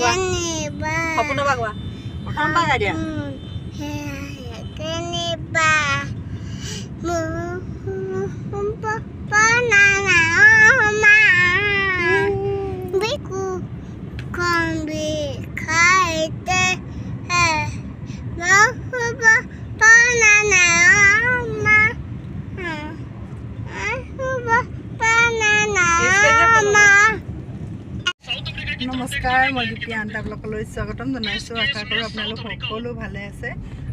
কোৱা সম্পূৰ্ণবা কোৱা প্ৰথমবাৰ গাই দিয়া নমস্কাৰ মই দীপ্তি আন্তা ব্লকলৈ স্বাগতম জনাইছোঁ আশা কৰোঁ আপোনালোক সকলো ভালে আছে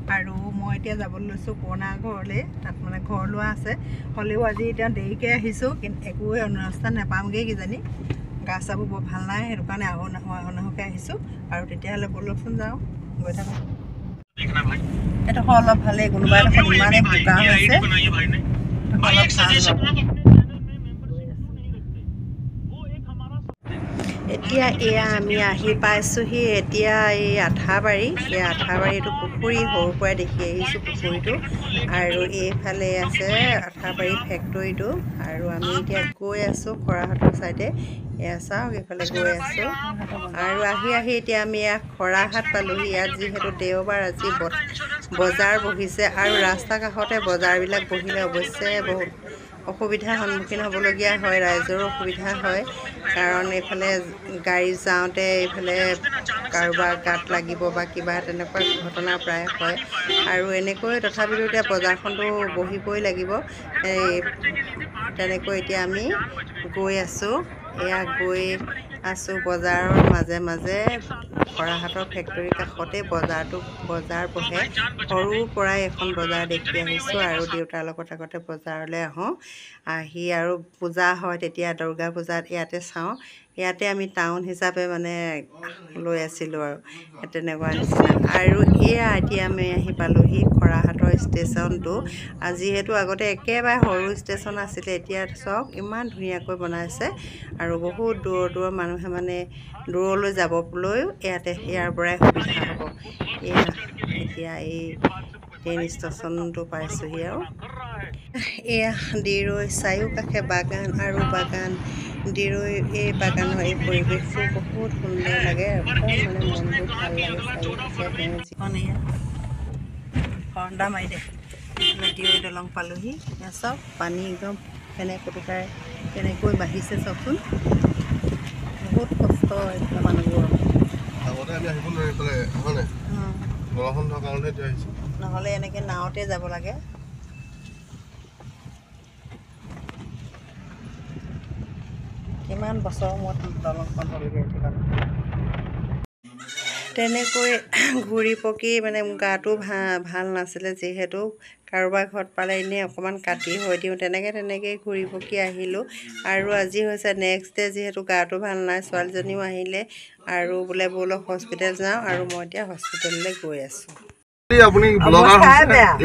আৰু মই এতিয়া যাবলৈ লৈছোঁ পুৰণা ঘৰলৈ তাত মানে ঘৰ লোৱা আছে হ'লেও আজি এতিয়া দেৰিকৈ আহিছোঁ কিন্তু একো অনুষ্ঠান নাপামগৈ কিজানি গা চাবোৰ বৰ ভাল নাই সেইটো কাৰণে আহো নাহোকৈ আহিছোঁ আৰু তেতিয়াহ'লে ব'লকচোন যাওঁ গৈ থাকোঁ এইডোখৰ অলপ ভালেই কোনোবা এডোখৰ ইমানেই বোকা হৈছে অলপ ভাল এতিয়া এয়া আমি আহি পাইছোঁহি এতিয়া এই আঠাবাৰী এই আঠাবাৰীটো পুখুৰী সৰুৰ পৰাই দেখি আহিছোঁ পুখুৰীটো আৰু এইফালে আছে আঠাবাৰী ফেক্টৰীটো আৰু আমি এতিয়া গৈ আছোঁ খৰাহাটৰ ছাইডে এয়া চাওক এইফালে গৈ আছোঁ আৰু আহি এতিয়া আমি ইয়াত খৰাহাট পালোঁহি ইয়াত যিহেতু দেওবাৰ আজি বজাৰ বহিছে আৰু ৰাস্তা কাষতে বজাৰবিলাক বহিলে অৱশ্যে বহুত অসুবিধাৰ সন্মুখীন হ'বলগীয়া হয় ৰাইজৰো অসুবিধা হয় কাৰণ এইফালে গাড়ী যাওঁতে এইফালে কাৰোবাৰ গাত লাগিব বা কিবা তেনেকুৱা ঘটনা প্ৰায় হয় আৰু এনেকৈ তথাপিতো এতিয়া বজাৰখনটো বহিবই লাগিব তেনেকৈ এতিয়া আমি গৈ আছোঁ এয়া গৈ আছোঁ বজাৰৰ মাজে মাজে খৰাহাটৰ ফেক্টৰীৰ কাষতে বজাৰ বহে সৰুৰ পৰাই এখন বজাৰ দেখি আহিছোঁ আৰু দেউতাৰ লগত আগতে বজাৰলৈ আহোঁ আহি আৰু পূজা হয় তেতিয়া দুৰ্গা পূজাত ইয়াতে চাওঁ ইয়াতে আমি টাউন হিচাপে মানে লৈ আছিলোঁ আৰু তেনেকুৱা নিচিনা আৰু এয়া এতিয়া আমি আহি পালোঁহি খৰাহাটৰ ষ্টেচনটো যিহেতু আগতে একেবাৰে সৰু ষ্টেচন আছিলে এতিয়া চাওক ইমান ধুনীয়াকৈ বনাইছে আৰু বহুত দূৰৰ মানুহে মানে দূৰলৈ যাবলৈও ইয়াৰ পৰাই সুবিধা হ'ব এতিয়া এই ট্ৰেইন ষ্টেচনটো পাইছোঁহি আৰু এয়া দিৰৈ চাৰিওকাষে বাগান আৰু বাগান দিৰৈ এই বাগানৰ এই পৰিৱেশটো বহুত সুন্দৰ লাগে একদম মানে মনবোৰ ভাল লাগে চাৰিওকাষে যিখন এয়া হৰ্ণা মাৰি দে দিৰৈ দলং পালোঁহি এয়া চাওক পানী একদম কেনেকৈ বাঢ়িছে চাওকচোন বহুত কষ্ট এইফালে মানুহবোৰৰ নহ'লে এনেকৈ নাৱতে যাব লাগে কিমান বছৰৰ মূৰত দলংখন হ'লগৈ তেনেকৈ ঘূৰি পকি মানে গাটো ভাল নাছিলে যিহেতু কাৰোবাৰ ঘৰত পালে এনেই অকণমান কাটি হৈ দিওঁ তেনেকৈ ঘূৰি পকি আহিলোঁ আৰু আজি হৈছে নেক্সট ডে যিহেতু গাটো ভাল নাই ছোৱালীজনীও আহিলে আৰু বোলে ব'লক হস্পিটেল যাওঁ আৰু মই এতিয়া হস্পিটেললৈ গৈ আছোঁ আপুনি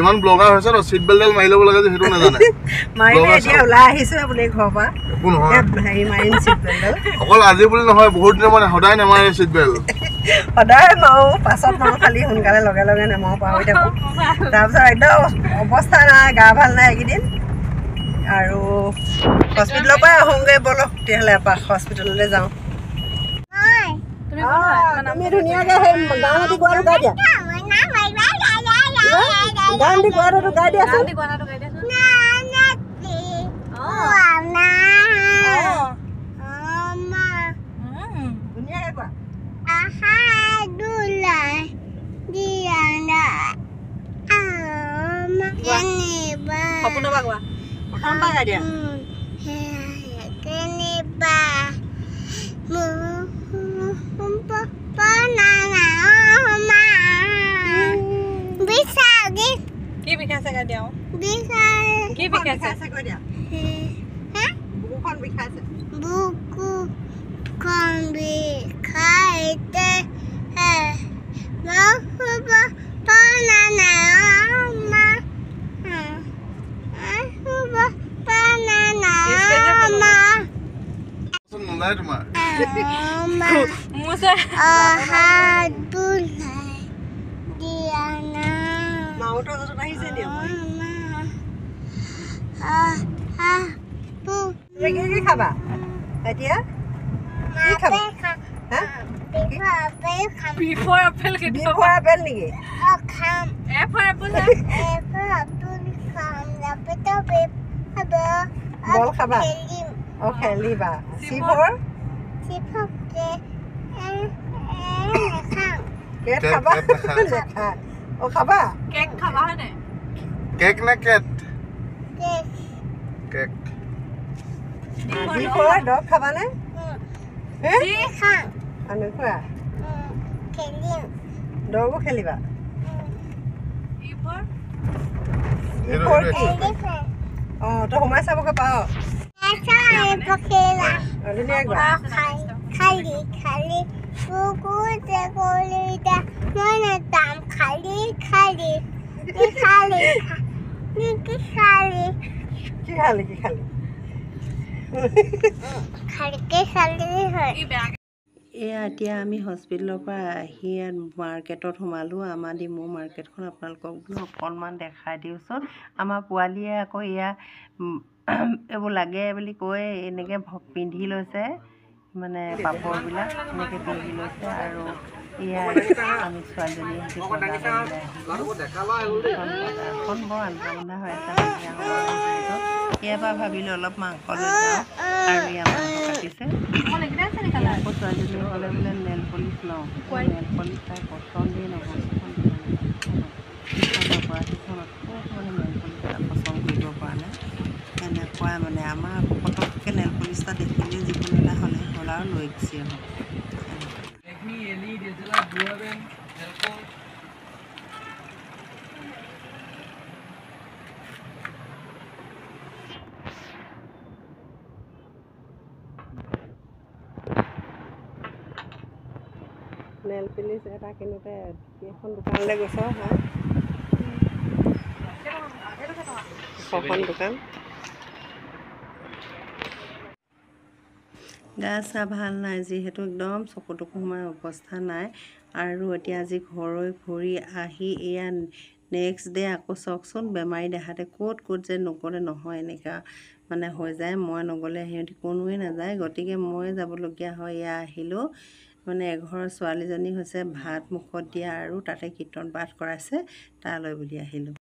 ইমান ব্লগাৰ হৈছে ন চিট বেল্টডাল মাৰি ল'ব লাগে যে সেইটো নাজানে মাৰিলে এতিয়া ওলাই আহিছোঁ বোলে ঘৰৰ পৰা হেৰি মাৰিম চিট বেল্টডাল অকল আজি বুলি নহয় বহুত দিনৰ মানে সদায় নামাৰে চিট বেল্ট সদায় মাৰোঁ পাছত মাৰোঁ খালি সোনকালে লগে নেমাৰোঁ পাহৰি থাকোঁ তাৰপিছত একদম অৱস্থা নাই গা ভাল নাই এইকেইদিন আৰু হস্পিটেলৰ পৰাই আহোঁগৈ ব'লক তেতিয়াহ'লে এপাক হস্পিটেললৈ যাওঁ তুমি ধুনীয়াকৈ সেই গাঁৱতে গোৱাটো গাই দিয়া গাঁৱতে গোৱাটো গাই দিয়াচোন ধুনীয়াকৈ কোৱা সম্পূৰ্ণবা কোৱা প্ৰথমবাৰ গাই দিয়া কি বিষাইছে গাই দিয়া কি বিষাইছে কৈ দিয়া বুকুখন বিষাইছে বুকুখন বিষাইছে কি খাবা এতিয়া কি খাবা Before apple ke B for apple নেকি? A for apple hai. বল খাবা? ও খেলিবা। C for? Cat খাবা? দেখা। ও খাবা? Cake khaba hai ne? Cake na cat? Cake. D for dog খাবা নে? D আনো খোৱা? ডগো খেলিবা? E for E for কি? তই সোমাই চাবগৈ পাৱ? ধুনীয়া কোৱা। কি খালি কি খালি? E bag. এয়া এতিয়া আমি হস্পিটেলৰ পৰা আহি ইয়াত মাৰ্কেটত সোমালোঁ। আমাৰ ডিমৌ মাৰ্কেটখন আপোনালোকক বোলো অকণমান দেখাই দিওঁচোন। আমাৰ পোৱালীয়ে আকৌ এয়া এইবোৰ লাগে বুলি কৈ এনেকৈ পিন্ধি লৈছে, মানে পাপৰবিলাক এনেকৈ পিন্ধি লৈছে। আৰু এয়া আমি ছোৱালীজনী সৈতে বজাৰলৈ আহিলোঁ। এখন বৰ আন্ধা বন্ধা হৈ আছে সন্ধিয়া সময়ত। ইয়াৰ পৰা ভাবিলোঁ অলপ মাংস লৈ যাওঁ, আৰু ইয়াৰ মাংস কাটিছে। আকৌ ছোৱালীজনী ক'লে বোলে নেল পলিচ লওঁ। নেল পলিচ তাই পচন্দেই নহয়। সিখনত খুব মানে নেল পলিচ এটা পচন্দ কৰিব পৰা নাই। এনেকুৱা মানে আমাৰ আকৌ পটককৈ নেল পলিচ এটা দেখিলে যিকোনো এটা হ'লে হ'ল আৰু লৈ গুচি আহোঁ। নেল পলিচ এটা কিনোতে এখন দোকানলৈ গৈছ হা? এখন দোকান। গা চা ভাল নাই, যিহেতু একদম চকু টকু সোমাই অৱস্থা নাই। আৰু এতিয়া আজি ঘৰলৈ ঘূৰি আহি এয়া নেক্সট ডে আকৌ চাওকচোন, বেমাৰী দেহাতে ক'ত যে নগ'লে নহয় এনেকুৱা মানে হৈ যায়। মই নগ'লে সিহঁতি কোনোৱে নাযায়, গতিকে ময়ে যাবলগীয়া হয়। এয়া আহিলোঁ মানে এঘৰৰ ছোৱালীজনী হৈছে ভাত মুখত দিয়া, আৰু তাতে কীৰ্তন পাঠ কৰাইছে, তালৈ বুলি আহিলোঁ।